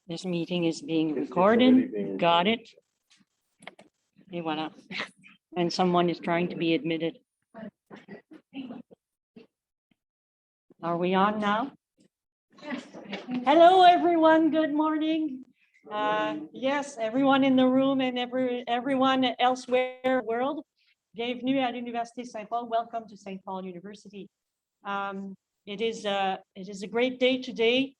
This meeting is being recorded. Got it. Et voilà. And someone is trying to be admitted. Are we on now? Hello, everyone. Good morning. Yes, everyone in the room and everyone elsewhere in the world. Bienvenue à l'Université Saint-Paul. Welcome to St. Paul University. It is a great day today.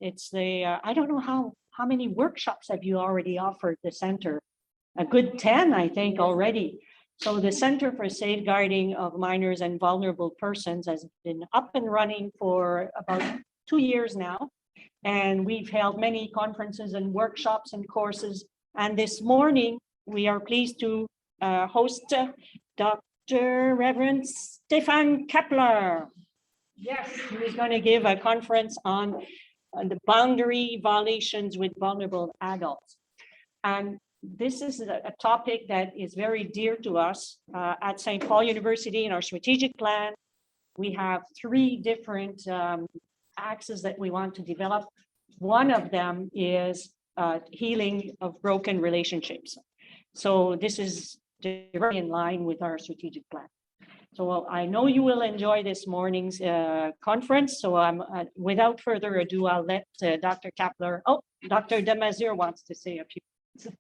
It's the I don't know how many workshops have you already offered the center? A good 10, I think, already. So the Center for Safeguarding of Minors and Vulnerable Persons has been up and running for about 2 years now. And we've held many conferences and workshops and courses. And this morning, we are pleased to host Dr. Reverend Stephan Kappler. Yes, he is going to give a conference on the boundary violations with vulnerable adults. And this is a topic that is very dear to us at St. Paul University in our strategic plan. We have 3 different axes that we want to develop. One of them is healing of broken relationships. So this is very in line with our strategic plan. So I know you will enjoy this morning's conference. So without further ado, I'll let Dr. Kappler. Oh, Dr. Demazure wants to say a few words.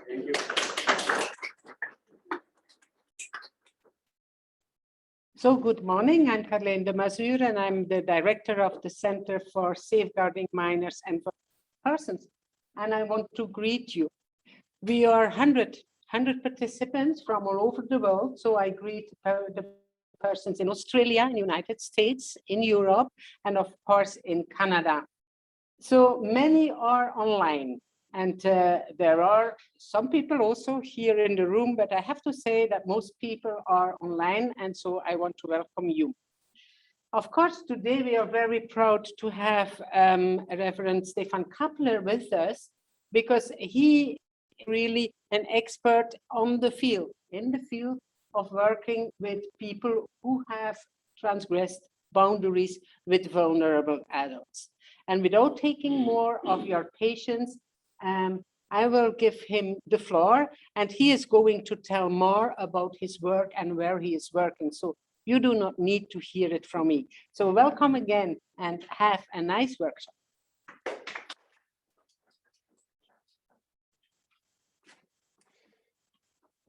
Thank you. So good morning, I'm Carlene Demazure, and I'm the director of the Center for Safeguarding Minors and Vulnerable Persons. And I want to greet you. We are 100 participants from all over the world. So I greet the persons in Australia, in the United States, in Europe, and of course in Canada. So many are online. And there are some people also here in the room, but I have to say that most people are online. And so I want to welcome you. Of course, today we are very proud to have Reverend Stephan Kappler with us, because he is really an expert on the field, in the field of working with people who have transgressed boundaries with vulnerable adults. And without taking more of your patience, I will give him the floor, and he is going to tell more about his work and where he is working. So you do not need to hear it from me. So welcome again and have a nice workshop.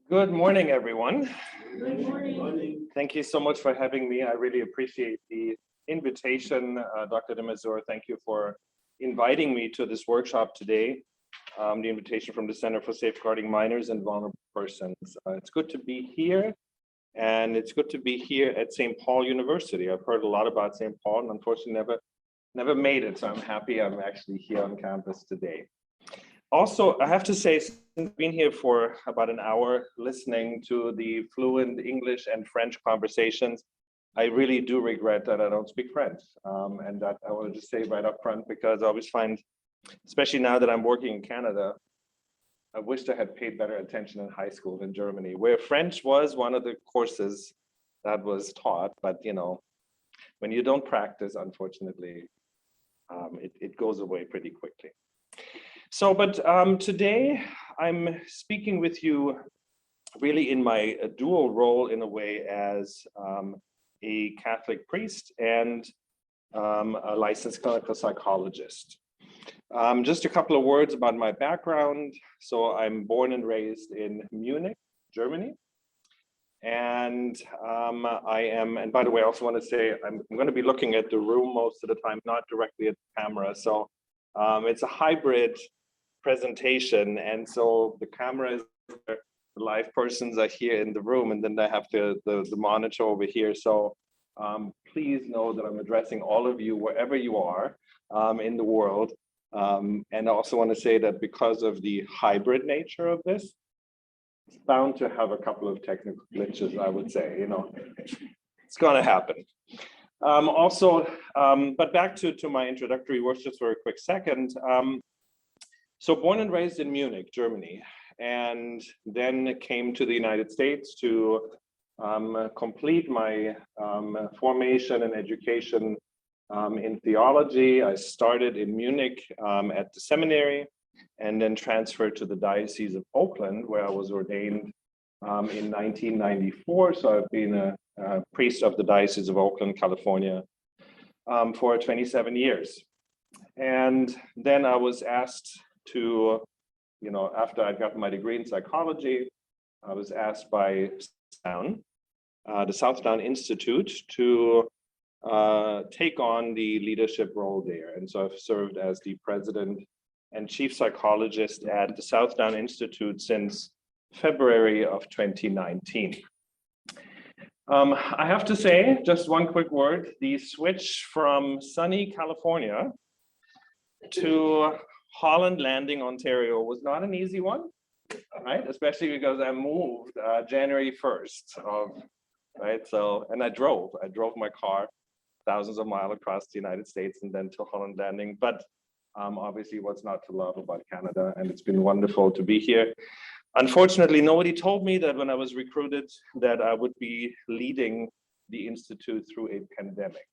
Good morning, everyone. Good morning. Thank you so much for having me. I really appreciate the invitation. Dr. Demazure, thank you for inviting me to this workshop today. The invitation from the Center for Safeguarding Minors and Vulnerable Persons. It's good to be here, and it's good to be here at St. Paul University. I've heard a lot about St. Paul, and unfortunately never made it, so I'm happy I'm actually here on campus today. Also, I have to say, since I've been here for about an hour listening to the fluent English and French conversations, I really do regret that I don't speak French. And that I want to just say right up front, because I always find, especially now that I'm working in Canada, I wished I had paid better attention in high school in Germany, where French was one of the courses that was taught. But, you know, when you don't practice, unfortunately, it goes away pretty quickly. So, but today I'm speaking with you really in my dual role in a way as a Catholic priest and a licensed clinical psychologist. Just a couple of words about my background. So I'm born and raised in Munich, Germany. And and by the way, I also want to say, I'm going to be looking at the room most of the time, not directly at the camera. So it's a hybrid presentation. And so the camera is there, the live persons are here in the room, and then I have the monitor over here. So please know that I'm addressing all of you wherever you are in the world. And I also want to say that because of the hybrid nature of this, it's bound to have a couple of technical glitches, I would say, you know, it's going to happen. But back to my introductory words just for a quick second. So born and raised in Munich, Germany, and then came to the United States to complete my formation and education in theology. I started in Munich at the seminary and then transferred to the Diocese of Oakland, where I was ordained in 1994. So I've been a priest of the Diocese of Oakland, California, for 27 years. And then I was asked to, after I'd gotten my degree in psychology, I was asked by the Southdown Institute to take on the leadership role there. And so I've served as the president and chief psychologist at the Southdown Institute since February of 2019. I have to say, just one quick word, the switch from sunny California to Holland Landing, Ontario was not an easy one, right? Especially because I moved January 1st right? So, and I drove my car thousands of miles across the United States and then to Holland Landing. But obviously what's not to love about Canada, and it's been wonderful to be here. Unfortunately, nobody told me that when I was recruited that I would be leading the Institute through a pandemic.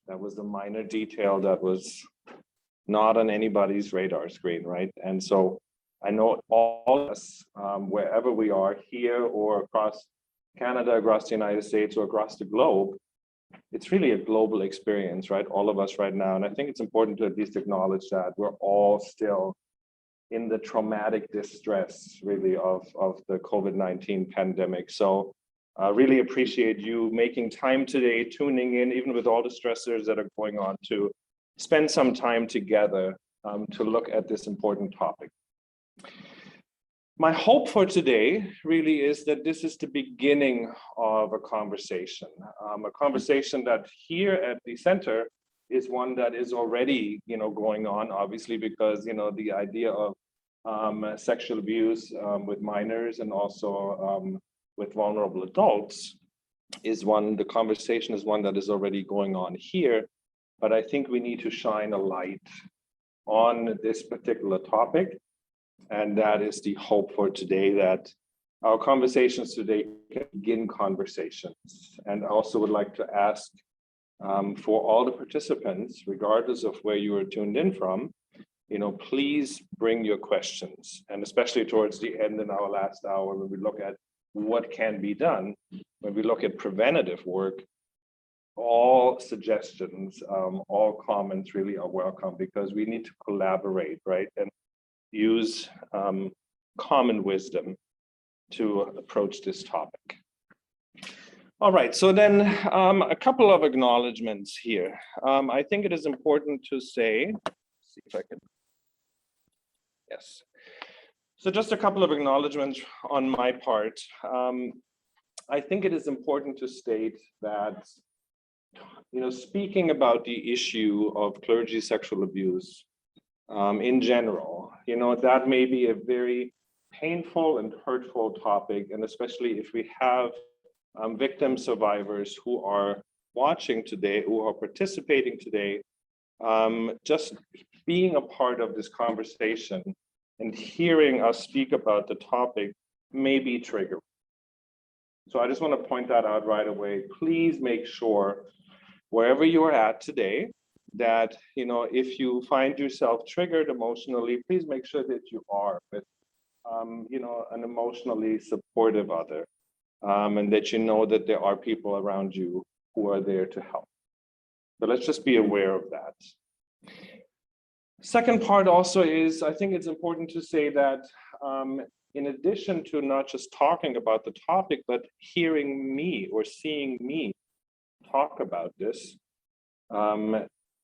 That was a minor detail that was not on anybody's radar screen, right? And so I know all of us, wherever we are here or across Canada, across the United States, or across the globe, it's really a global experience, right? All of us right now. And I think it's important to at least acknowledge that we're all still in the traumatic distress, really, of the COVID-19 pandemic. So I really appreciate you making time today, tuning in, even with all the stressors that are going on, to spend some time together to look at this important topic. My hope for today really is that this is the beginning of a conversation that here at the center is one that is already, going on, obviously, because, the idea of sexual abuse with minors and also with vulnerable adults the conversation is one that is already going on here. But I think we need to shine a light on this particular topic. And that is the hope for today, that our conversations today can begin conversations. And I also would like to ask for all the participants, regardless of where you are tuned in from, please bring your questions. And especially towards the end in our last hour, when we look at what can be done, when we look at preventative work, all suggestions, all comments really are welcome, because we need to collaborate, right? And use common wisdom to approach this topic. All right, so then a couple of acknowledgements here. I think it is important to say, see if I can, yes. So just a couple of acknowledgements on my part. I think it is important to state that, speaking about the issue of clergy sexual abuse in general, that may be a very painful and hurtful topic, and especially if we have victim survivors who are watching today, who are participating today, just being a part of this conversation and hearing us speak about the topic may be triggering. So I just want to point that out right away. Please make sure, wherever you are at today, that, if you find yourself triggered emotionally, please make sure that you are with, an emotionally supportive other, and that that there are people around you who are there to help. But let's just be aware of that. Second part also is, I think it's important to say that in addition to not just talking about the topic, but hearing me or seeing me talk about this,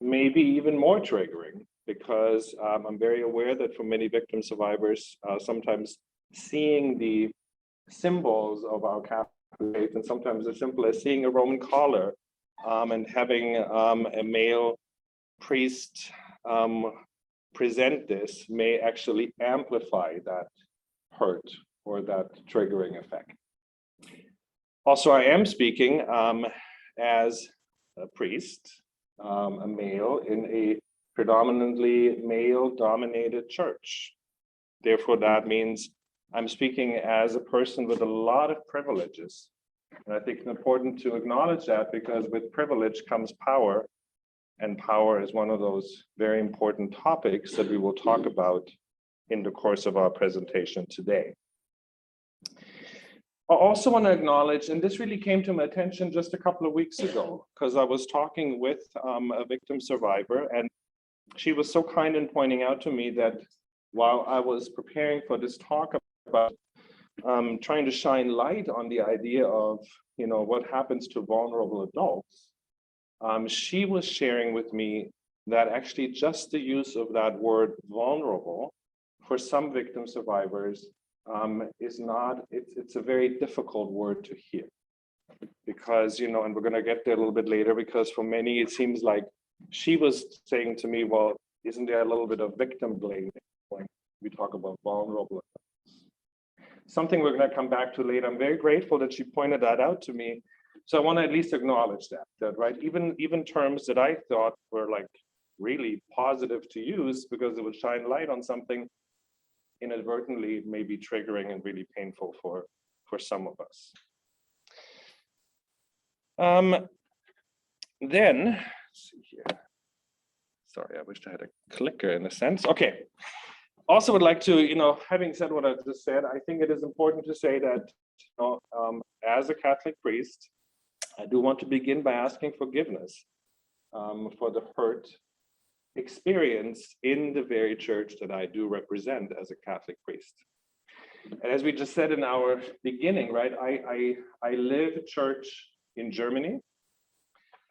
maybe even more triggering, because I'm very aware that for many victim survivors, sometimes seeing the symbols of our Catholic faith, and sometimes as simple as seeing a Roman collar and having a male priest present this, may actually amplify that hurt or that triggering effect. Also, I am speaking as a priest, a male in a predominantly male-dominated church. Therefore, that means I'm speaking as a person with a lot of privileges. And I think it's important to acknowledge that, because with privilege comes power, and power is one of those very important topics that we will talk about in the course of our presentation today. I also want to acknowledge, and this really came to my attention just a couple of weeks ago, because I was talking with a victim survivor, and she was so kind in pointing out to me that while I was preparing for this talk about trying to shine light on the idea of, what happens to vulnerable adults, she was sharing with me that actually just the use of that word vulnerable for some victim survivors is not, it's a very difficult word to hear. Because, and we're going to get there a little bit later, because for many, it seems like she was saying to me, well, isn't there a little bit of victim blaming when we talk about vulnerable adults? Something we're going to come back to later. I'm very grateful that she pointed that out to me. So I want to at least acknowledge that, right? Even terms that I thought were like really positive to use because it would shine light on something, inadvertently may be triggering and really painful for some of us. Then, let's see here. Sorry, I wish I had a clicker in a sense. Okay. Also would like to, having said what I just said, I think it is important to say that, as a Catholic priest, I do want to begin by asking forgiveness for the hurt experience in the very church that I do represent as a Catholic priest. And as we just said in our beginning, right, I live church in Germany.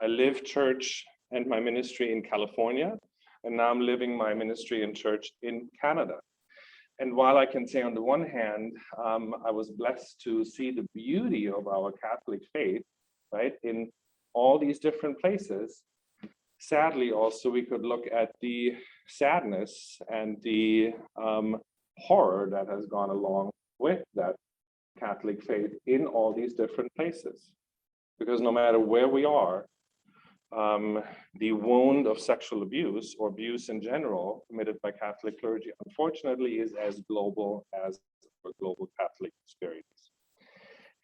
I live church and my ministry in California, and now I'm living my ministry in church in Canada. And while I can say on the one hand, I was blessed to see the beauty of our Catholic faith, right, in all these different places, sadly also we could look at the sadness and the horror that has gone along with that Catholic faith in all these different places. Because no matter where we are, the wound of sexual abuse or abuse in general committed by Catholic clergy, unfortunately, is as global as a global Catholic experience.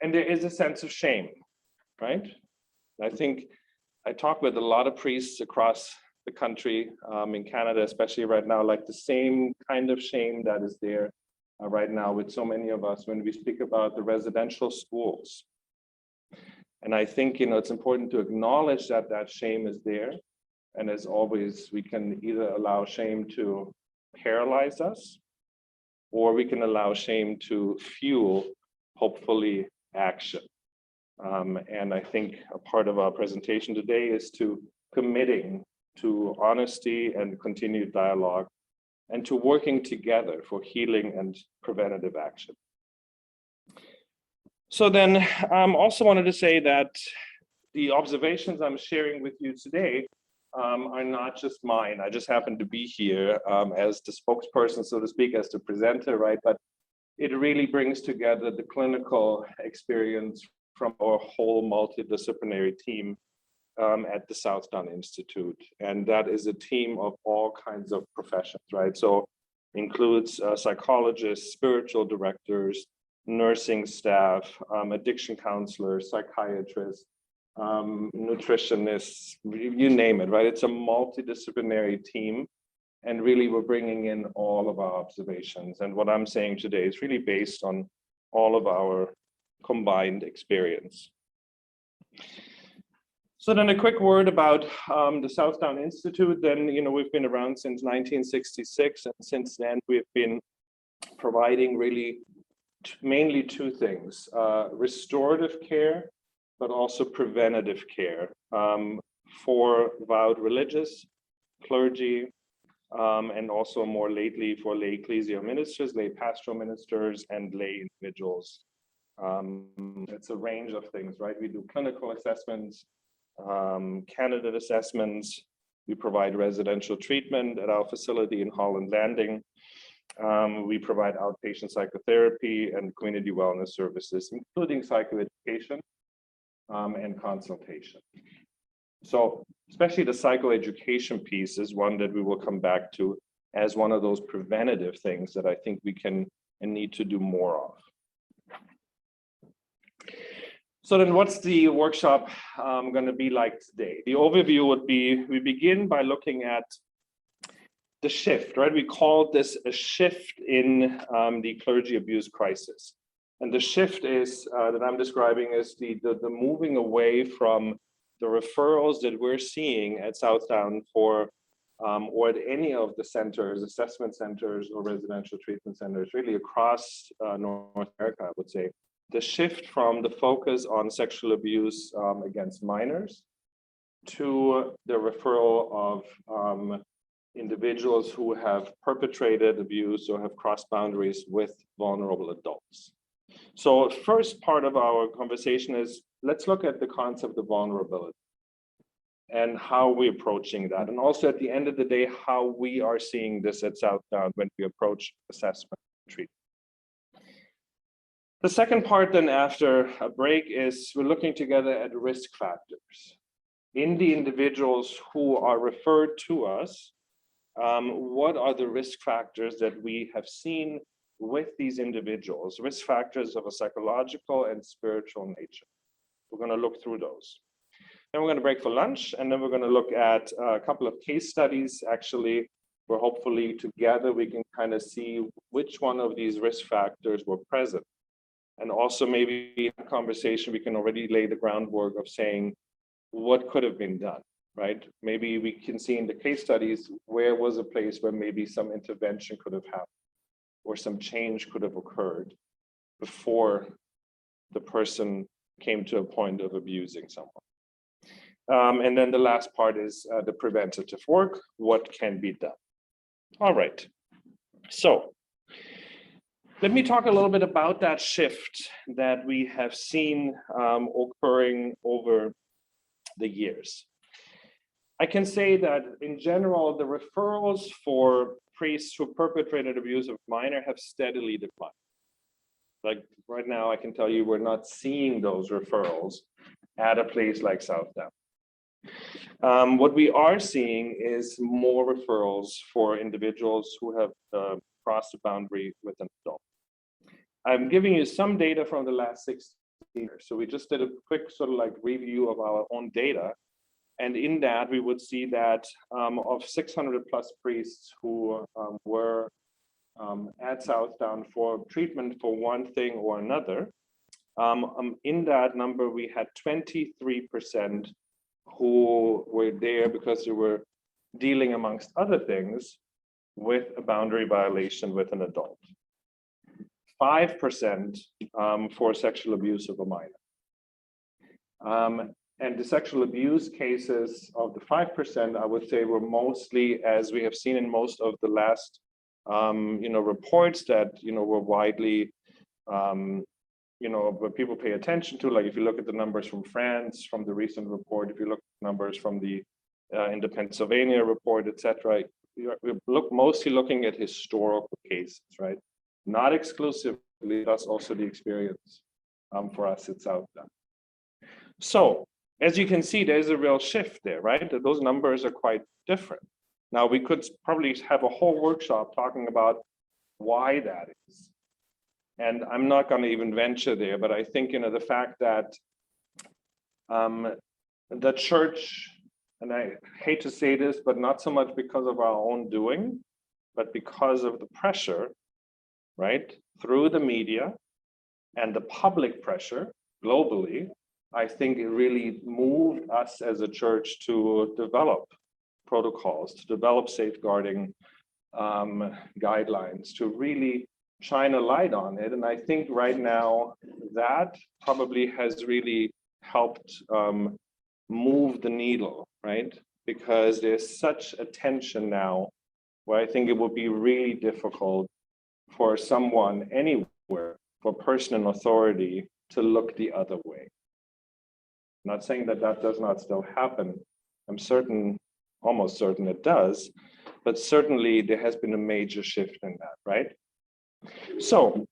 And there is a sense of shame, right? I think I talk with a lot of priests across the country, in Canada, especially right now, like the same kind of shame that is there right now with so many of us when we speak about the residential schools. And I think, it's important to acknowledge that that shame is there. And as always, we can either allow shame to paralyze us, or we can allow shame to fuel, hopefully, action. And I think a part of our presentation today is to committing to honesty and continued dialogue, and to working together for healing and preventative action. So then also wanted to say that the observations I'm sharing with you today are not just mine. I just happen to be here as the spokesperson, so to speak, as the presenter, right? But it really brings together the clinical experience from our whole multidisciplinary team at the Southdown Institute. And that is a team of all kinds of professions, right? So includes psychologists, spiritual directors, nursing staff, addiction counselors, psychiatrists, nutritionists, you name it, right? It's a multidisciplinary team. And really, we're bringing in all of our observations. And what I'm saying today is really based on all of our combined experience. So then a quick word about the Southdown Institute. Then, we've been around since 1966. And since then, we've been providing really mainly two things, restorative care, but also preventative care for vowed religious, clergy, and also more lately for lay ecclesial ministers, lay pastoral ministers, and lay individuals. It's a range of things, right? We do clinical assessments, candidate assessments. We provide residential treatment at our facility in Holland Landing. We provide outpatient psychotherapy and community wellness services, including psychoeducation and consultation. So especially the psychoeducation piece is one that we will come back to as one of those preventative things that I think we can and need to do more of. So then what's the workshop going to be like today? The overview would be, we begin by looking at the shift, right? We call this a shift in the clergy abuse crisis. And the shift is that I'm describing is the moving away from the referrals that we're seeing at Southdown for or at any of the centers, assessment centers or residential treatment centers, really across North America, I would say. The shift from the focus on sexual abuse against minors to the referral of individuals who have perpetrated abuse or have crossed boundaries with vulnerable adults. So first part of our conversation is, let's look at the concept of vulnerability and how we're approaching that. And also at the end of the day, how we are seeing this at Southdown when we approach assessment and treatment. The second part then after a break is we're looking together at risk factors in the individuals who are referred to us. What are the risk factors that we have seen with these individuals, risk factors of a psychological and spiritual nature? We're going to look through those. Then we're going to break for lunch, and then we're going to look at a couple of case studies, actually, where hopefully together we can kind of see which one of these risk factors were present. And also maybe in a conversation, we can already lay the groundwork of saying what could have been done, right? Maybe we can see in the case studies where was a place where maybe some intervention could have happened or some change could have occurred before the person came to a point of abusing someone. And then the last part is the preventative work, what can be done. All right, so let me talk a little bit about that shift that we have seen occurring over the years. I can say that in general, the referrals for priests who perpetrated abuse of minor have steadily declined. Like right now, I can tell you we're not seeing those referrals at a place like Southdown. What we are seeing is more referrals for individuals who have crossed a boundary with an adult. I'm giving you some data from the last 16 years. So we just did a quick sort of like review of our own data. And in that, we would see that of 600 plus priests who were at Southdown for treatment for one thing or another, in that number, we had 23% who were there because they were dealing, amongst other things, with a boundary violation with an adult. 5% for sexual abuse of a minor. And the sexual abuse cases of the 5%, I would say, were mostly, as we have seen in most of the last, reports that, were widely, what people pay attention to. Like if you look at the numbers from France, from the recent report, if you look at numbers from the in the Pennsylvania report, etc., we're mostly looking at historical cases, right? Not exclusively, that's also the experience for us at Southdown. So, as you can see, there's a real shift there, right? Those numbers are quite different. Now, we could probably have a whole workshop talking about why that is. And I'm not going to even venture there, but I think, the fact that the church, and I hate to say this, but not so much because of our own doing, but because of the pressure, right, through the media and the public pressure globally, I think it really moved us as a church to develop protocols, to develop safeguarding guidelines, to really shine a light on it. And I think right now that probably has really helped move the needle, right? Because there's such a tension now where I think it would be really difficult for someone anywhere, for a person in authority to look the other way. I'm not saying that that does not still happen. I'm certain, almost certain it does, but certainly there has been a major shift in that, right? So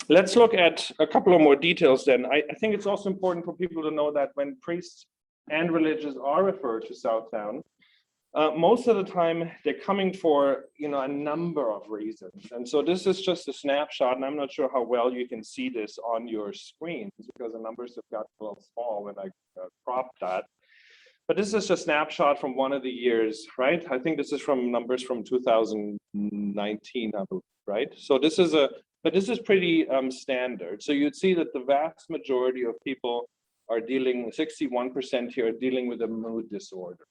let's look at a couple of more details then. I think it's also important for people to know that when priests and religious are referred to Southdown, Most of the time, they're coming for a number of reasons. And so this is just a snapshot, and I'm not sure how well you can see this on your screens because the numbers have got a little small when I cropped that. But this is a snapshot from one of the years, right? I think this is from numbers from 2019, I believe, right? So this is pretty standard. So you'd see that the vast majority of people are dealing, 61% here, are dealing with a mood disorder.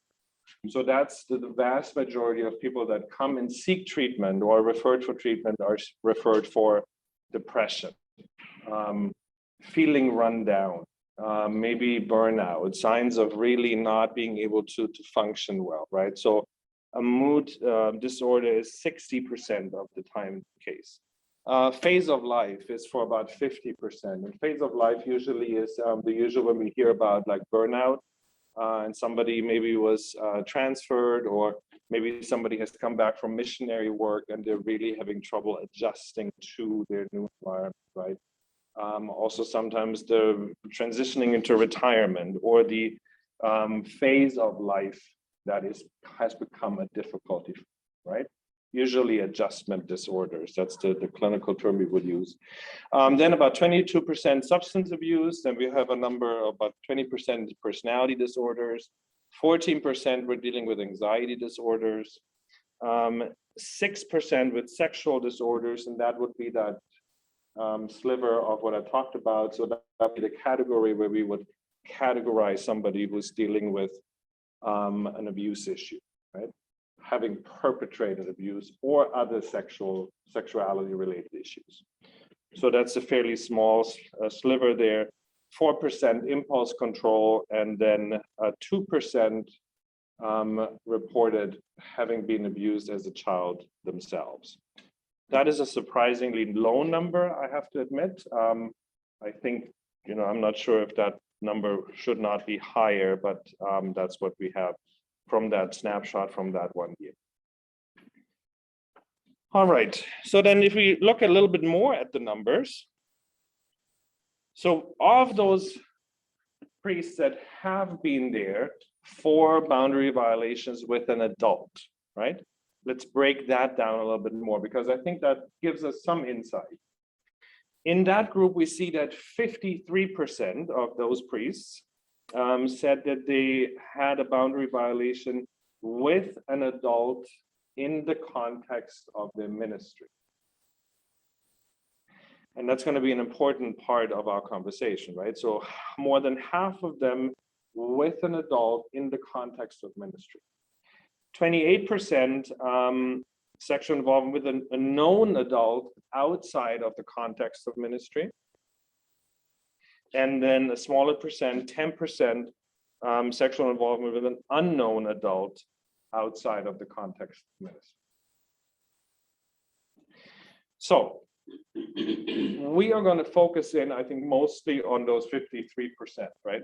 So that's the vast majority of people that come and seek treatment or referred for treatment are referred for depression, feeling run down, maybe burnout, signs of really not being able to function well, right? So a mood disorder is 60% of the time the case. Phase of life is for about 50%. And phase of life usually is the usual when we hear about like burnout, and somebody maybe was transferred, or maybe somebody has come back from missionary work and they're really having trouble adjusting to their new environment, right? Also, sometimes the transitioning into retirement or the phase of life that has become a difficulty, right? Usually adjustment disorders, that's the clinical term we would use. Then about 22% substance abuse, then we have a number of about 20% personality disorders, 14% we're dealing with anxiety disorders, 6% with sexual disorders, and that would be that sliver of what I talked about. So that would be the category where we would categorize somebody who's dealing with an abuse issue, right? Having perpetrated abuse or other sexuality related issues. So that's a fairly small sliver there. 4% impulse control, and then 2% reported having been abused as a child themselves. That is a surprisingly low number, I have to admit. I think, I'm not sure if that number should not be higher, but that's what we have from that snapshot from that one year. All right, so then if we look a little bit more at the numbers, so of those priests that have been there for boundary violations with an adult, right? Let's break that down a little bit more because I think that gives us some insight. In that group, we see that 53% of those priests said that they had a boundary violation with an adult in the context of their ministry. And that's going to be an important part of our conversation, right? So more than half of them with an adult in the context of ministry. 28% sexual involvement with a known adult outside of the context of ministry. And then a smaller percent, 10%, sexual involvement with an unknown adult outside of the context of ministry. So we are going to focus in, I think, mostly on those 53%, right?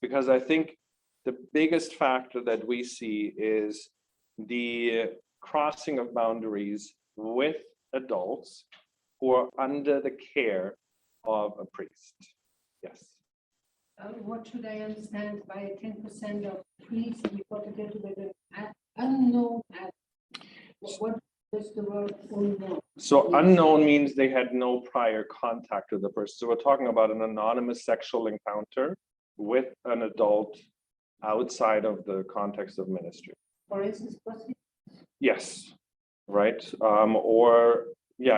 Because I think the biggest factor that we see is the crossing of boundaries with adults who are under the care of a priest. Yes. What should I understand by 10% of priests reported with an unknown adult? What does the word unknown? So unknown means they had no prior contact with the person. So we're talking about an anonymous sexual encounter with an adult outside of the context of ministry. For instance, prostitution? Yes, right. Or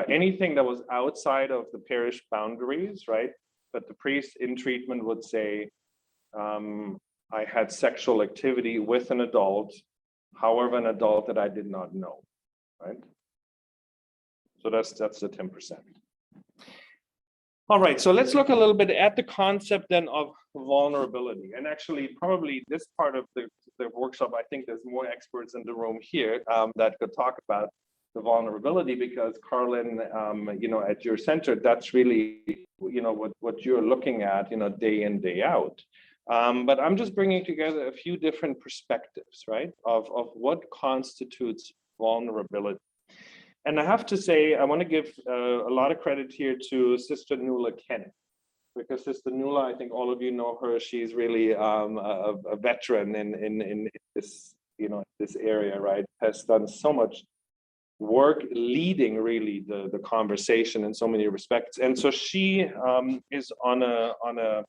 anything that was outside of the parish boundaries, right? But the priest in treatment would say, I had sexual activity with an adult, however, an adult that I did not know, right? So that's the 10%. All right, so let's look a little bit at the concept then of vulnerability. And actually, probably this part of the workshop, I think there's more experts in the room here that could talk about the vulnerability, because Carlin, at your center, that's really, what you're looking at, day in, day out. But I'm just bringing together a few different perspectives, right, of what constitutes vulnerability. And I have to say, I want to give a lot of credit here to Sister Nuala Kennett, because Sister Nuala, I think all of you know her. She's really a veteran in this, this area, right, has done so much work leading really the conversation in so many respects. And so she is on a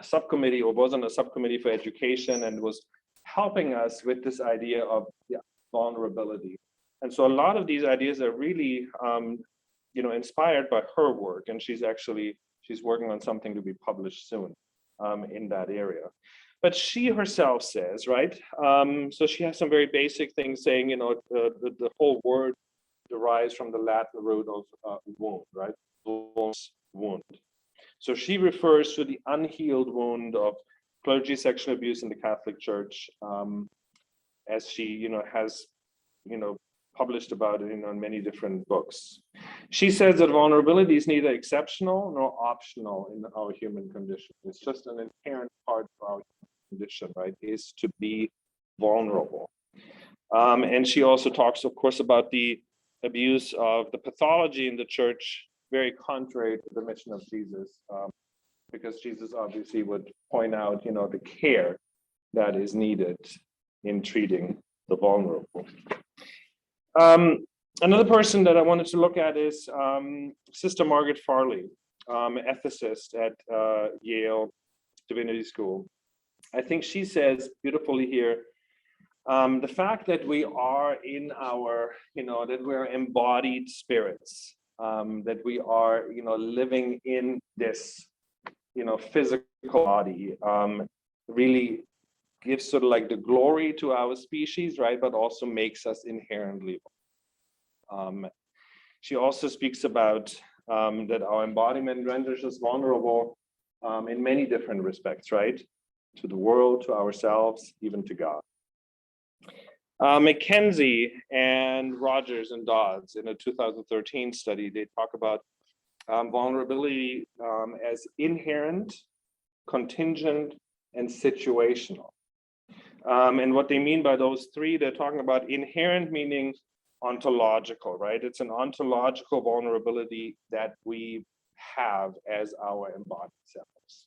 subcommittee, or was on a subcommittee for education, and was helping us with this idea of vulnerability. And so a lot of these ideas are really inspired by her work, and she's working on something to be published soon in that area. But she herself says, right, so she has some very basic things saying, the whole word derives from the Latin root of wound, right? Wound. So she refers to the unhealed wound of clergy sexual abuse in the Catholic Church, as she, has, published about it in many different books. She says that vulnerability is neither exceptional nor optional in our human condition. It's just an inherent part of our condition, right, is to be vulnerable. And she also talks, of course, about the abuse of the pathology in the church, very contrary to the mission of Jesus, because Jesus obviously would point out, the care that is needed in treating the vulnerable. Another person that I wanted to look at is Sister Margaret Farley, ethicist at Yale Divinity School. I think she says beautifully here, the fact that we are in our, that we're embodied spirits, that we are, living in this, physical body, really gives sort of like the glory to our species, right? But also makes us inherently. She also speaks about that our embodiment renders us vulnerable in many different respects, right? To the world, to ourselves, even to God. McKenzie and Rogers and Dodds in a 2013 study, they talk about vulnerability as inherent, contingent, and situational. And what they mean by those three, they're talking about inherent meaning ontological, right? It's an ontological vulnerability that we have as our embodied selves.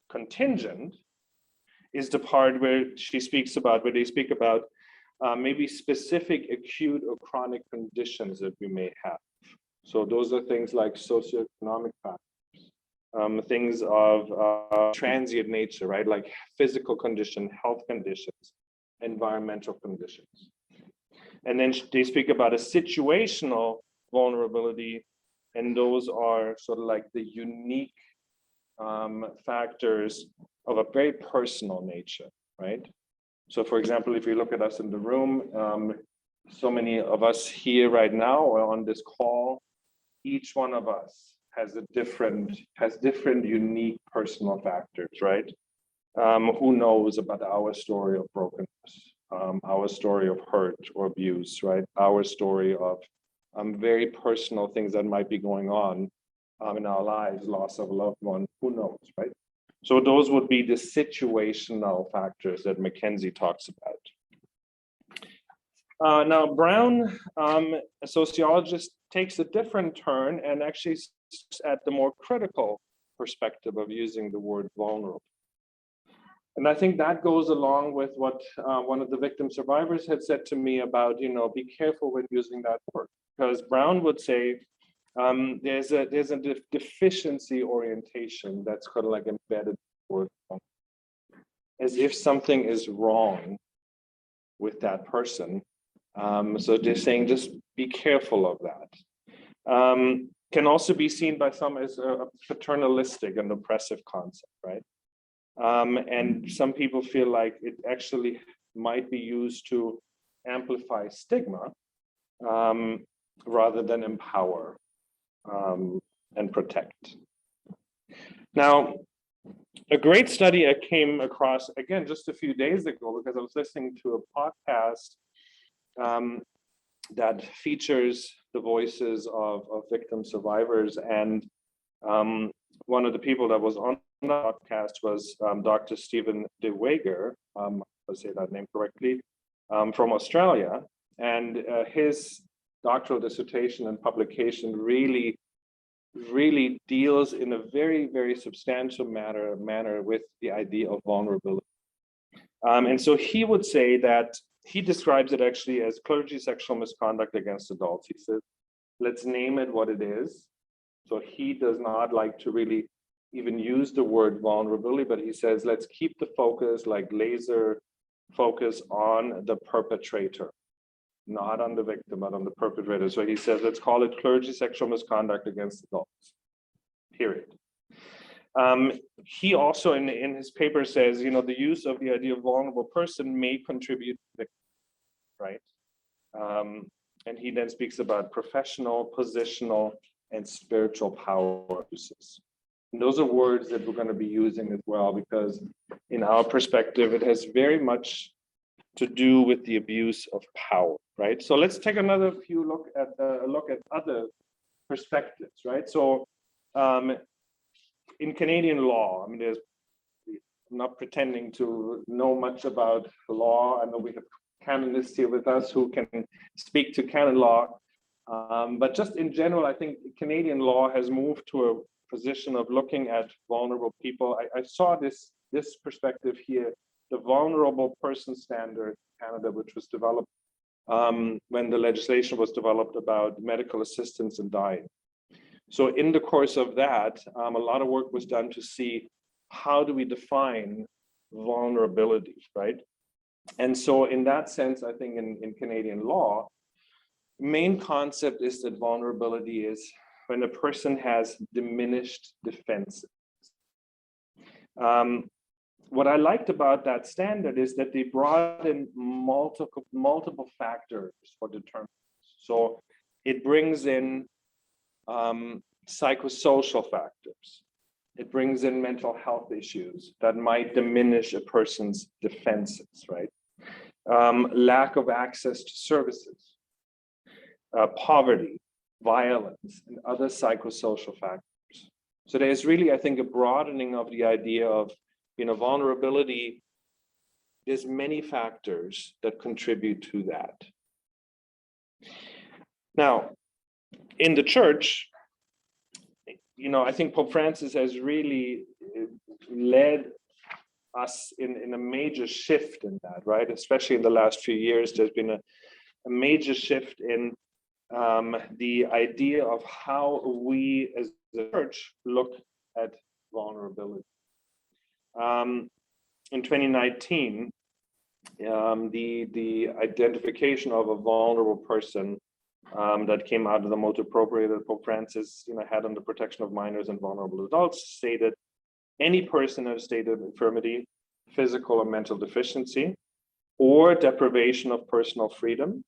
Contingent is the part where they speak about maybe specific acute or chronic conditions that we may have. So those are things like socioeconomic factors, things of transient nature, right? Like physical condition, health conditions, environmental conditions. And then they speak about a situational vulnerability, and those are sort of like the unique factors of a very personal nature, right? So for example, if you look at us in the room, so many of us here right now or on this call, each one of us has different unique personal factors, right? Who knows about our story of brokenness, our story of hurt or abuse, right? Our story of very personal things that might be going on in our lives, loss of a loved one, who knows, right? So those would be the situational factors that McKenzie talks about. Now, Brown, a sociologist, takes a different turn and actually looks at the more critical perspective of using the word vulnerable. And I think that goes along with what one of the victim survivors had said to me about, be careful when using that word, because Brown would say there's a deficiency orientation that's kind of like embedded in the word, as if something is wrong with that person. So they're saying just be careful of that. Can also be seen by some as a paternalistic and oppressive concept, right? And some people feel like it actually might be used to amplify stigma rather than empower and protect. Now, a great study I came across, again, just a few days ago, because I was listening to a podcast that features the voices of victim survivors. And one of the people that was on the podcast was Dr. Stephan Kappler, I'll say that name correctly, from Australia. And his doctoral dissertation and publication really deals in a very, very substantial manner with the idea of vulnerability. And so he would say that he describes it actually as clergy sexual misconduct against adults. He says, let's name it what it is. So he does not like to really even use the word vulnerability, but he says, let's keep the focus, like laser focus, on the perpetrator, not on the victim, but on the perpetrator. So he says, let's call it clergy sexual misconduct against adults, period. He also in his paper says, the use of the idea of vulnerable person may contribute to victim, right? And he then speaks about professional, positional, and spiritual power uses. And those are words that we're going to be using as well, because in our perspective, it has very much to do with the abuse of power, right? So let's take another look at other perspectives, right? So in Canadian law, I'm not pretending to know much about law. I know we have canonists here with us who can speak to canon law, but just in general, I think Canadian law has moved to a position of looking at vulnerable people. I saw this perspective here, the vulnerable person standard in Canada, which was developed when the legislation was developed about medical assistance in dying. So in the course of that, a lot of work was done to see how do we define vulnerability, right? And so in that sense, I think in Canadian law, main concept is that vulnerability is when a person has diminished defenses. What I liked about that standard is that they brought in multiple factors for determinants. So it brings in psychosocial factors. It brings in mental health issues that might diminish a person's defenses, right? Lack of access to services, poverty, violence, and other psychosocial factors. So there's really, I think, a broadening of the idea of, vulnerability. There's many factors that contribute to that. Now, in the church, I think Pope Francis has really led us in a major shift in that, right? Especially in the last few years, there's been a major shift in the idea of how we as the church look at vulnerability. In 2019, the identification of a vulnerable person that came out of the motu proprio that Pope Francis had on the protection of minors and vulnerable adults stated, any person in a state of infirmity, physical or mental deficiency, or deprivation of personal freedom,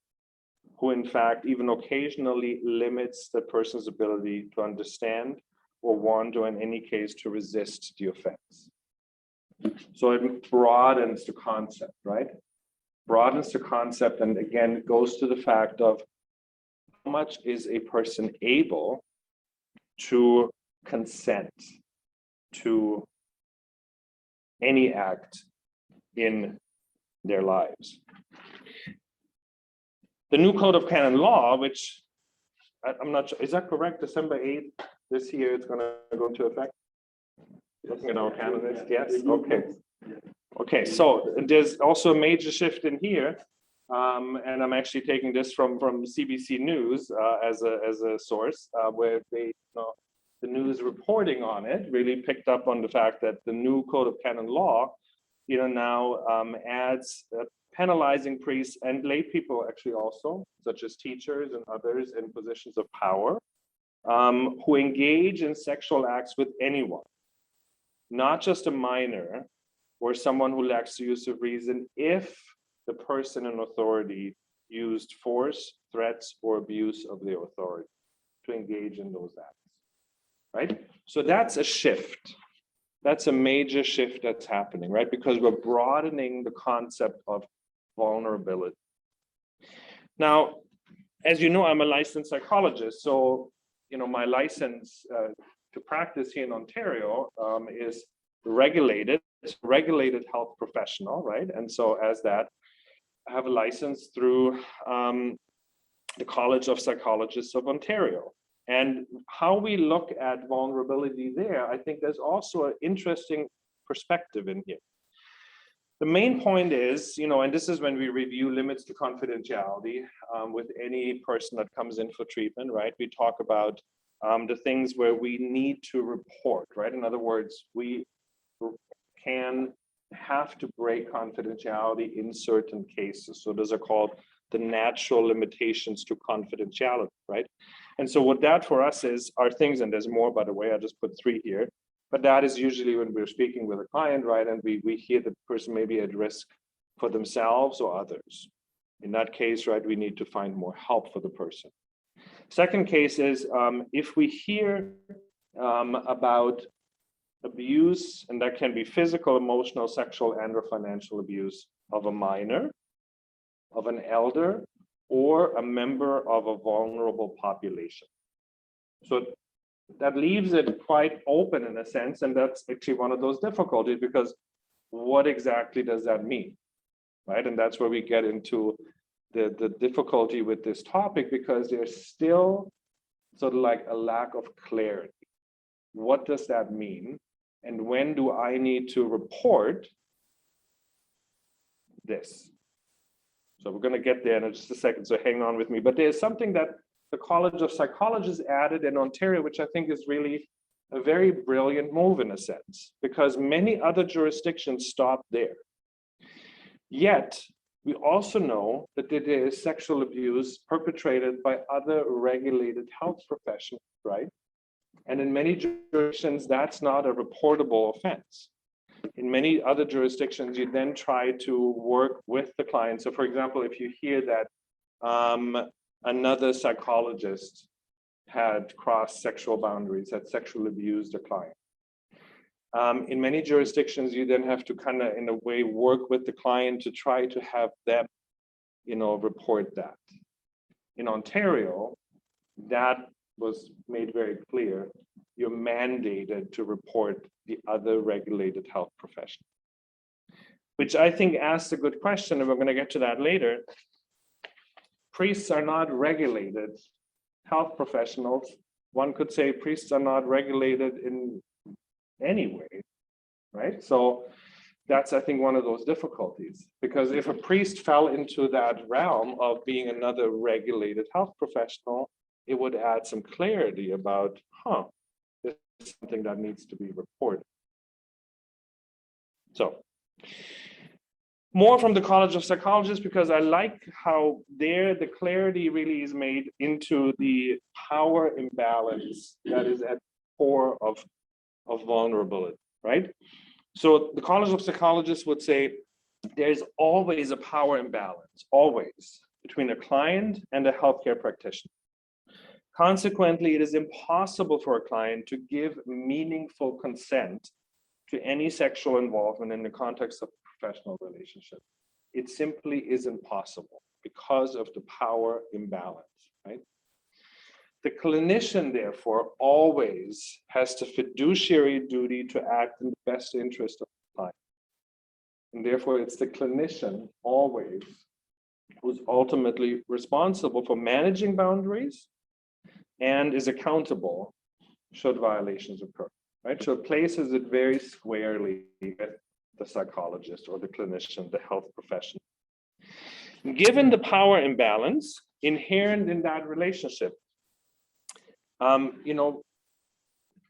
who in fact even occasionally limits the person's ability to understand or want, or in any case to resist the offense. So it broadens the concept, right? Broadens the concept, and again, it goes to the fact of how much is a person able to consent to any act in their lives. The new Code of Canon Law, which I'm not sure, is that correct? December 8th this year, it's going to go into effect? Looking at our candidates, yes, okay. Okay, so there's also a major shift in here, and I'm actually taking this from CBC News as a source, where they, the news reporting on it really picked up on the fact that the new Code of Canon Law, now adds penalizing priests and lay people actually also, such as teachers and others in positions of power, who engage in sexual acts with anyone, not just a minor or someone who lacks the use of reason, if the person in authority used force, threats, or abuse of their authority to engage in those acts, right? So that's a shift. That's a major shift that's happening, right? Because we're broadening the concept of vulnerability. Now, as you know, I'm a licensed psychologist. So, my license to practice here in Ontario is regulated. It's a regulated health professional, right? And so as that, I have a license through the College of Psychologists of Ontario. And how we look at vulnerability there, I think there's also an interesting perspective in here. The main point is, and this is when we review limits to confidentiality with any person that comes in for treatment, right? We talk about the things where we need to report, right? In other words, we can have to break confidentiality in certain cases. So those are called the natural limitations to confidentiality, right? And so what that for us is are things, and there's more, by the way, I just put 3 here, but that is usually when we're speaking with a client, right? And we hear the person may be at risk for themselves or others. In that case, right, we need to find more help for the person. Second case is if we hear about abuse, and that can be physical, emotional, sexual, and or financial abuse of a minor, of an elder, or a member of a vulnerable population. So that leaves it quite open in a sense, and that's actually one of those difficulties, because what exactly does that mean, right? And that's where we get into the difficulty with this topic, because there's still sort of like a lack of clarity. What does that mean? And when do I need to report this? So we're going to get there in just a second, so hang on with me. But there's something that the College of Psychologists added in Ontario, which I think is really a very brilliant move in a sense, because many other jurisdictions stop there. Yet, we also know that there is sexual abuse perpetrated by other regulated health professionals, right? And in many jurisdictions, that's not a reportable offense. In many other jurisdictions, you then try to work with the client. So for example, if you hear that another psychologist had crossed sexual boundaries, had sexually abused a client. In many jurisdictions, you then have to kind of, in a way, work with the client to try to have them, report that. In Ontario, that was made very clear. You're mandated to report the other regulated health profession, which I think asks a good question, and we're going to get to that later. Priests are not regulated health professionals. One could say priests are not regulated in any way, right? So that's, I think, one of those difficulties, because if a priest fell into that realm of being another regulated health professional, it would add some clarity about, this is something that needs to be reported. So more from the College of Psychologists, because I like how there the clarity really is made into the power imbalance that is at the core of vulnerability, right? So the College of Psychologists would say there's always a power imbalance, always, between a client and a healthcare practitioner. Consequently, it is impossible for a client to give meaningful consent to any sexual involvement in the context of a professional relationship. It simply isn't possible because of the power imbalance, right? The clinician, therefore, always has the fiduciary duty to act in the best interest of the client. And therefore, it's the clinician always who's ultimately responsible for managing boundaries and is accountable should violations occur, right? So it places it very squarely with the psychologist or the clinician, the health professional. Given the power imbalance inherent in that relationship,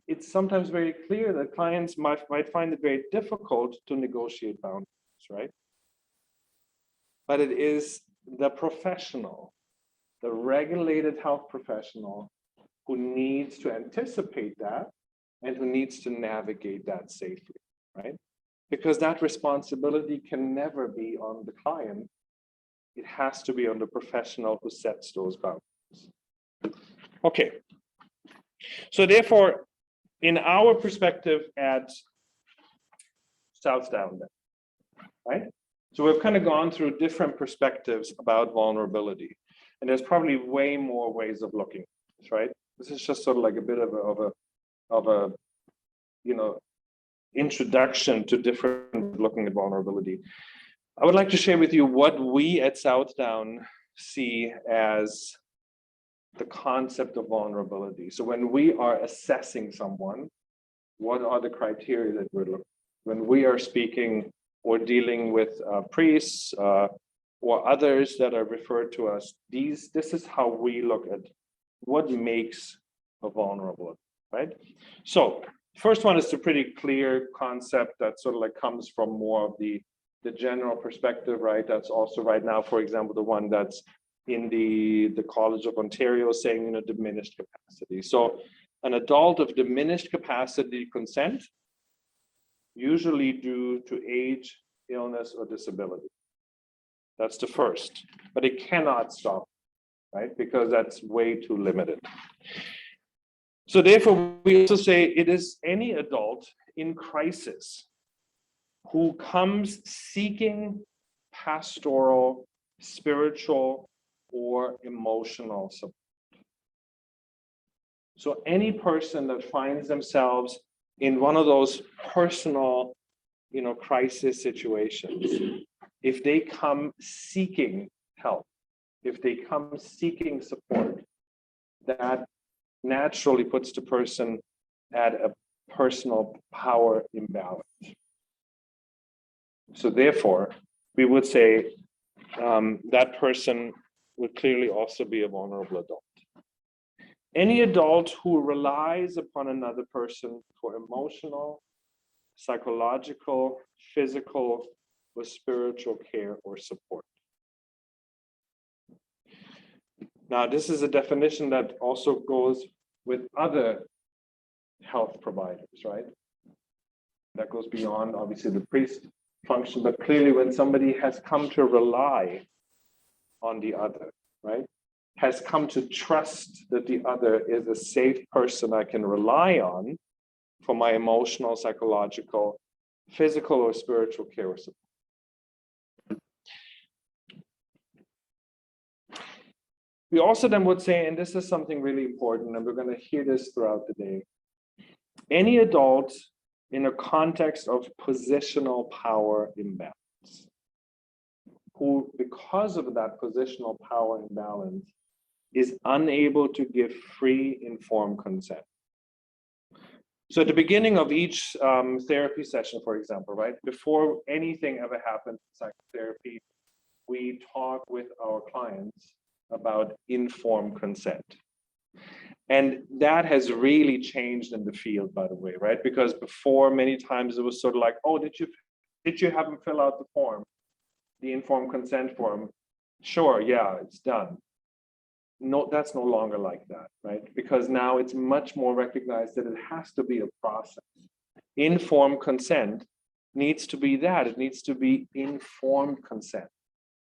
it's sometimes very clear that clients might find it very difficult to negotiate boundaries, right? But it is the professional, the regulated health professional, who needs to anticipate that and who needs to navigate that safely, right? Because that responsibility can never be on the client. It has to be on the professional who sets those boundaries. Okay. So therefore, in our perspective at Southdown, right? So we've kind of gone through different perspectives about vulnerability, and there's probably way more ways of looking at this, right? This is just sort of like a bit of a introduction to different looking at vulnerability. I would like to share with you what we at Southdown see as the concept of vulnerability. So when we are assessing someone, what are the criteria that we're looking at? When we are speaking or dealing with priests or others that are referred to us, this is how we look at what makes a vulnerable, right? So first one is a pretty clear concept that sort of like comes from more of the general perspective, right? That's also right now, for example, the one that's in the College of Ontario saying, you know, diminished capacity. So an adult of diminished capacity consent, usually due to age, illness, or disability. That's the first, but it cannot stop, right? Because that's way too limited. So therefore, we also say it is any adult in crisis who comes seeking pastoral, spiritual, or emotional support. So any person that finds themselves in one of those personal, you know, crisis situations, if they come seeking help, if they come seeking support, that naturally puts the person at a personal power imbalance. So therefore, we would say that person would clearly also be a vulnerable adult. Any adult who relies upon another person for emotional, psychological, physical, or spiritual care or support. Now, this is a definition that also goes with other health providers, right? That goes beyond, obviously, the priest function, but clearly when somebody has come to rely on the other, right? Has come to trust that the other is a safe person I can rely on for my emotional, psychological, physical, or spiritual care or support. We also then would say, and this is something really important, and we're going to hear this throughout the day, any adult in a context of positional power imbalance, who, because of that positional power imbalance, is unable to give free, informed consent. So at the beginning of each therapy session, for example, right, before anything ever happens in psychotherapy, we talk with our clients about informed consent. And that has really changed in the field, by the way, right? Because before, many times it was sort of like, oh, did you have them fill out the form, the informed consent form? Sure, yeah, it's done. No, that's no longer like that, right? Because now it's much more recognized that it has to be a process. Informed consent needs to be that. It needs to be informed consent.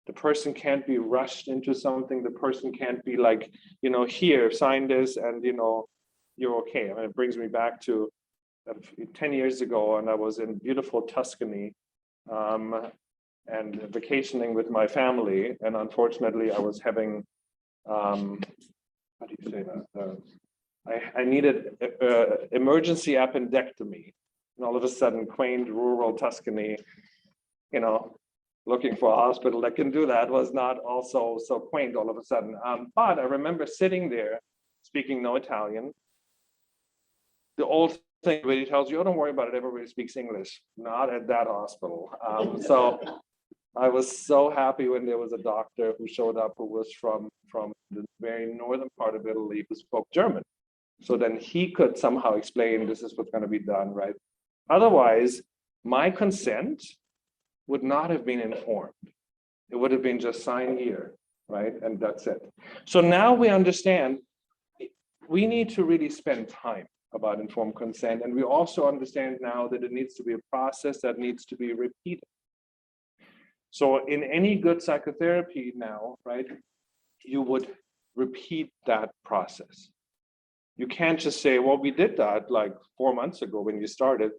The person can't be rushed into something. The person can't be like, you know, here, sign this and, you know, you're okay. I mean, it brings me back to 10 years ago, and I was in beautiful Tuscany and vacationing with my family. And unfortunately, I was having how do you say that? I needed emergency appendectomy, and all of a sudden, quaint rural Tuscany, you know, looking for a hospital that can do that was not also so quaint all of a sudden. But I remember sitting there, speaking no Italian. The old thing really tells you, oh, don't worry about it. Everybody speaks English. Not at that hospital. So I was so happy when there was a doctor who showed up who was from the very northern part of Italy who spoke German. So then he could somehow explain this is what's going to be done, right? Otherwise, my consent would not have been informed. It would have been just sign here, right? And that's it. So now we understand we need to really spend time about informed consent. And we also understand now that it needs to be a process that needs to be repeated. So in any good psychotherapy now, right, you would repeat that process. You can't just say, well, we did that like 4 months ago when you started.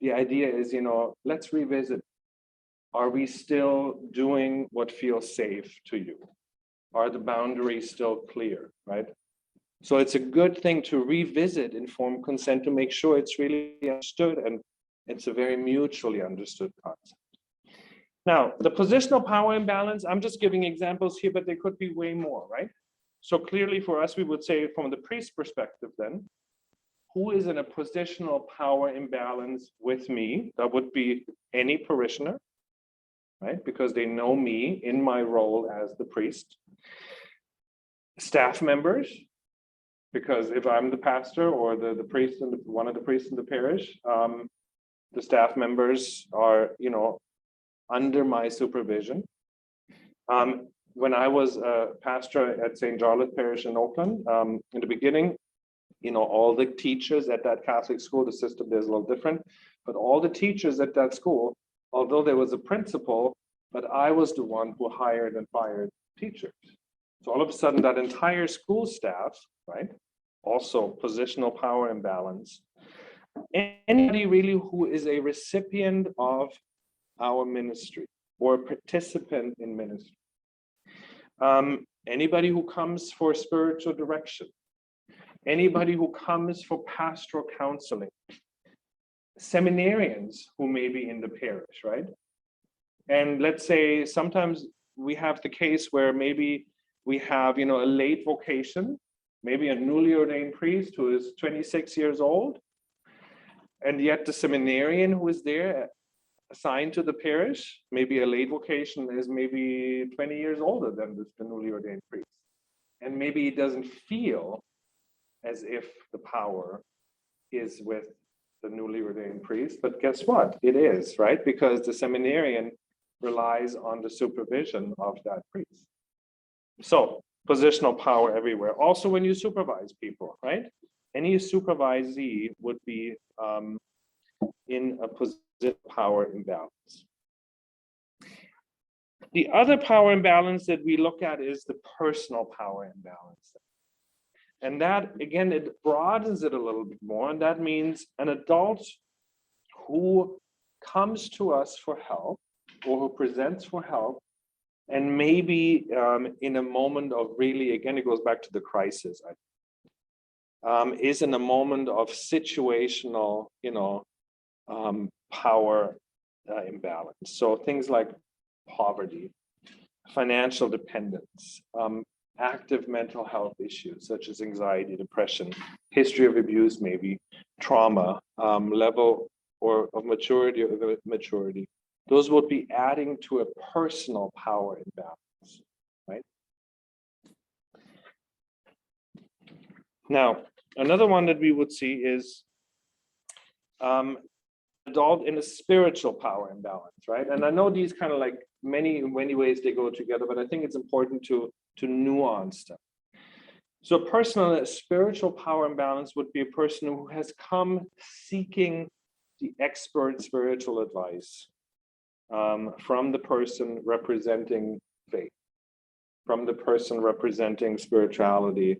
The idea is, you know, let's revisit. Are we still doing what feels safe to you? Are the boundaries still clear, right? So it's a good thing to revisit informed consent to make sure it's really understood, and it's a very mutually understood concept. Now, the positional power imbalance, I'm just giving examples here, but there could be way more, right? So clearly for us, we would say from the priest perspective then, who is in a positional power imbalance with me? That would be any parishioner, right? Because they know me in my role as the priest. Staff members, because if I'm the pastor or the priest and one of the priests in the parish, the staff members are, under my supervision. When I was a pastor at St. Jarlath Parish in Oakland, in the beginning, all the teachers at that Catholic school, the system there's a little different, but all the teachers at that school, although there was a principal, but I was the one who hired and fired teachers. So all of a sudden that entire school staff, right, also positional power imbalance, anybody really who is a recipient of our ministry or participant in ministry, anybody who comes for spiritual direction, anybody who comes for pastoral counseling, seminarians who may be in the parish, right? And let's say sometimes we have the case where maybe we have, a late vocation, maybe a newly ordained priest who is 26 years old, and yet the seminarian who is there assigned to the parish, maybe a late vocation, is maybe 20 years older than the newly ordained priest. And maybe he doesn't feel as if the power is with the newly ordained priest, but guess what? It is, right? Because the seminarian relies on the supervision of that priest. So positional power everywhere. Also when you supervise people, right? Any supervisee would be in a position of power imbalance. The other power imbalance that we look at is the personal power imbalance. And that, again, it broadens it a little bit more. And that means an adult who comes to us for help or who presents for help, and maybe in a moment of really, again, it goes back to the crisis, is in a moment of situational, power imbalance. So things like poverty, financial dependence, active mental health issues such as anxiety, depression, history of abuse, maybe trauma, level or of maturity or maturity. Those would be adding to a personal power imbalance, right? Now, another one that we would see is adult in a spiritual power imbalance, right? And I know these kind of like in many ways they go together, but I think it's important to nuance them. So a person in a spiritual power imbalance would be a person who has come seeking the expert spiritual advice from the person representing faith, from the person representing spirituality,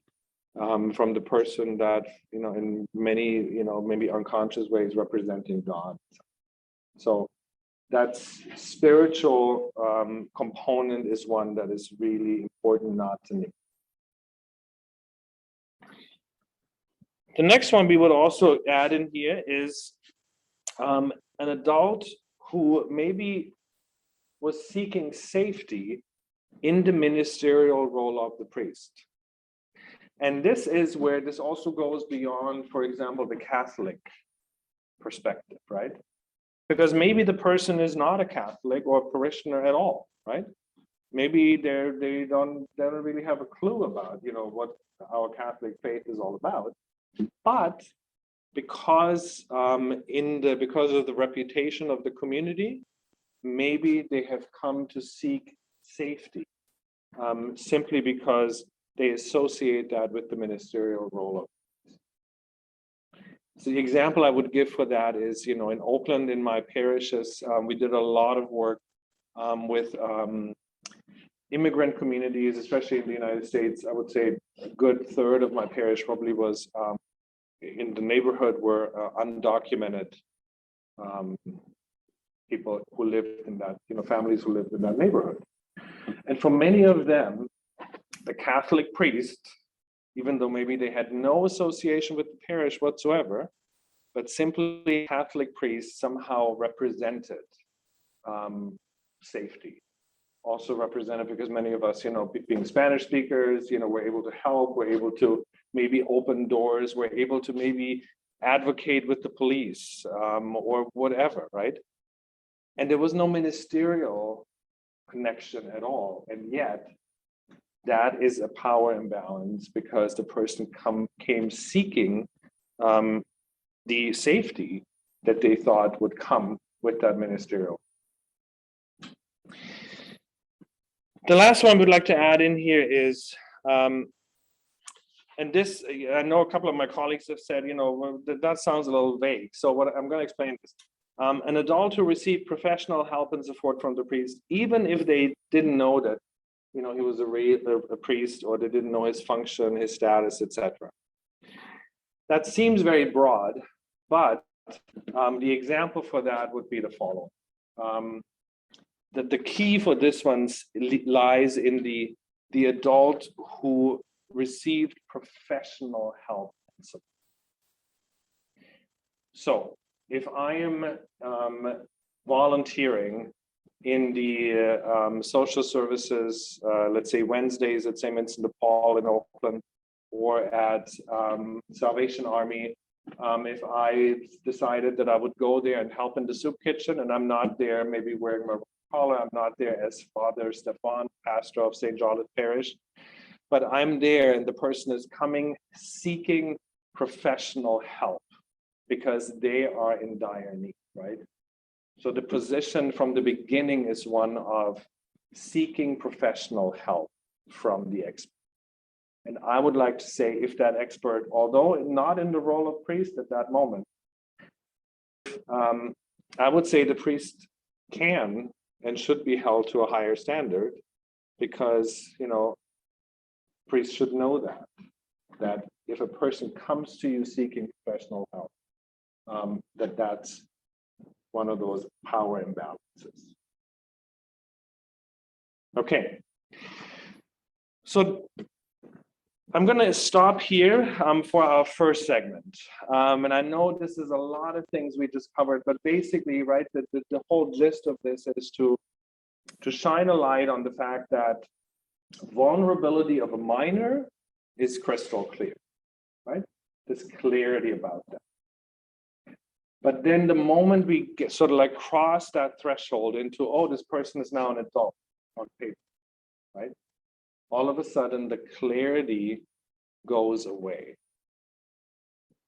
from the person that, in many, maybe unconscious ways representing God. So that's spiritual component is one that is really important not to neglect. The next one we would also add in here is an adult who maybe was seeking safety in the ministerial role of the priest. And this is where this also goes beyond, for example, the Catholic perspective, right? Because maybe the person is not a Catholic or a parishioner at all, right? Maybe they don't really have a clue about, what our Catholic faith is all about. But because of the reputation of the community, maybe they have come to seek safety simply because they associate that with the ministerial role of. So the example I would give for that is, in Oakland, in my parishes, we did a lot of work with immigrant communities, especially in the United States. I would say a good third of my parish probably was in the neighborhood were undocumented people who lived in that, families who lived in that neighborhood. And for many of them, the Catholic priest, even though maybe they had no association with the parish whatsoever, but simply Catholic priest somehow represented safety. Also represented because many of us, being Spanish speakers, we're able to help, we're able to maybe open doors, we're able to maybe advocate with the police or whatever, right? And there was no ministerial connection at all. And yet, that is a power imbalance because the person came seeking the safety that they thought would come with that ministerial. The last one we'd like to add in here is, and this, I know a couple of my colleagues have said, well, that sounds a little vague. So what I'm going to explain is, an adult who received professional help and support from the priest, even if they didn't know that, he was a priest, or they didn't know his function, his status, etc. That seems very broad, but the example for that would be the following. That the key for this one lies in the adult who received professional help. So if I am volunteering in the social services, let's say Wednesdays at St. Vincent de Paul in Oakland, or at Salvation Army, if I decided that I would go there and help in the soup kitchen, and I'm not there maybe wearing my collar, I'm not there as Father Stephan, pastor of St. Charlotte Parish, but I'm there and the person is coming seeking professional help because they are in dire need, right? So the position from the beginning is one of seeking professional help from the expert. And I would like to say, if that expert, although not in the role of priest at that moment, I would say the priest can and should be held to a higher standard, because priests should know that if a person comes to you seeking professional help, that's one of those power imbalances. Okay, so I'm going to stop here for our first segment. And I know this is a lot of things we just covered, but basically, right, the whole gist of this is to shine a light on the fact that vulnerability of a minor is crystal clear, right? There's clarity about that. But then the moment we get sort of like cross that threshold into, oh, this person is now an adult on paper, right? All of a sudden the clarity goes away.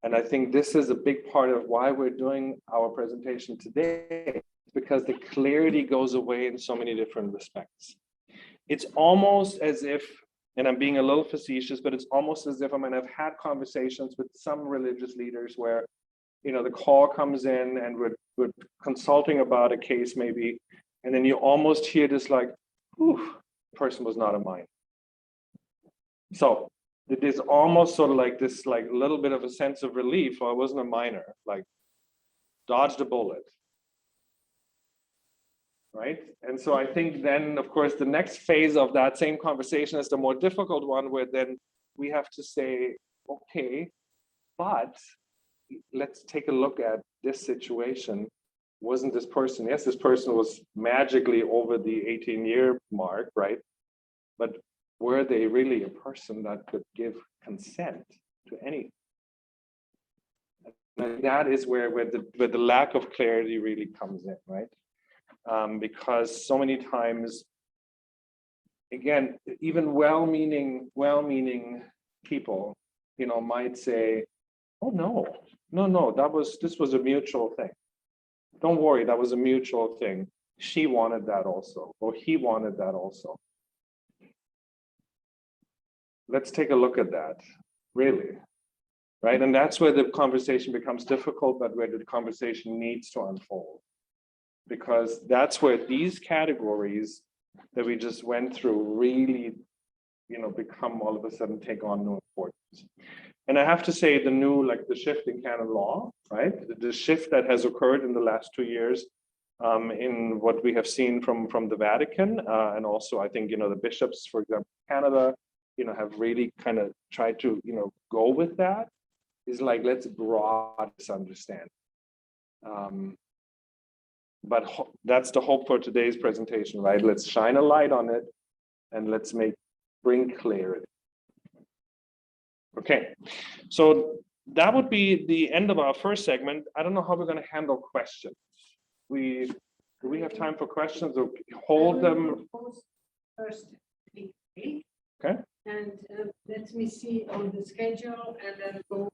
And I think this is a big part of why we're doing our presentation today, because the clarity goes away in so many different respects. It's almost as if, and I'm being a little facetious, but it's almost as if I've had conversations with some religious leaders where, the call comes in and we're consulting about a case maybe, and then you almost hear this like, whew, person was not a minor. So there's almost sort of like this like little bit of a sense of relief. I wasn't a minor, like dodged a bullet. Right? And so I think then, of course, the next phase of that same conversation is the more difficult one, where then we have to say, okay, but let's take a look at this situation. Wasn't this person, yes, this person was magically over the 18-year mark, right? But were they really a person that could give consent to anything? And that is where the lack of clarity really comes in, right? Because so many times, again, even well-meaning people, might say, "Oh no, this was a mutual thing. Don't worry, that was a mutual thing. She wanted that also, or he wanted that also." Let's take a look at that, really, right? And that's where the conversation becomes difficult, but where the conversation needs to unfold. Because that's where these categories that we just went through really, become all of a sudden take on new importance. And I have to say the shift in canon law, right? The shift that has occurred in the last 2 years in what we have seen from the Vatican, and also I think, the bishops, for example, Canada, have really kind of tried to, go with that, is like, let's broaden this understanding. But that's the hope for today's presentation, right? Let's shine a light on it and let's bring clarity. Okay, so that would be the end of our first segment. I don't know how we're going to handle questions. We Do we have time for questions or hold them? First, okay. Okay. And let me see on the schedule and then go.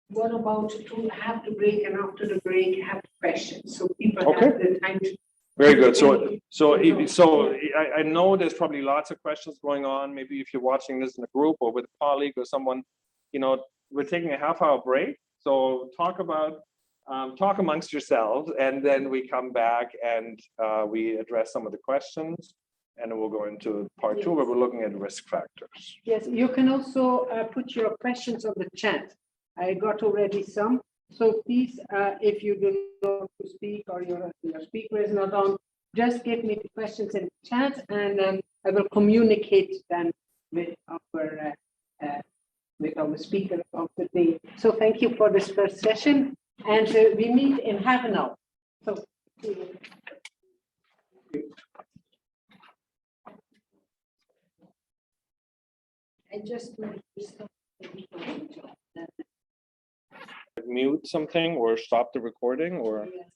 What about to have the break and after the break have questions? So people have the time to. Very good. So I know there's probably lots of questions going on. Maybe if you're watching this in a group or with a colleague or someone, we're taking a half-hour break. So talk amongst yourselves, and then we come back and we address some of the questions, and then we'll go into part two where we're looking at risk factors. Yes, you can also put your questions on the chat. I got already some. So please, if you do not want to speak or your speaker is not on, just give me the questions in the chat, and then I will communicate them with our speaker of the day. So thank you for this first session, and we meet in half an hour. So. I just want to stop. Mute something or stop the recording or? Yes.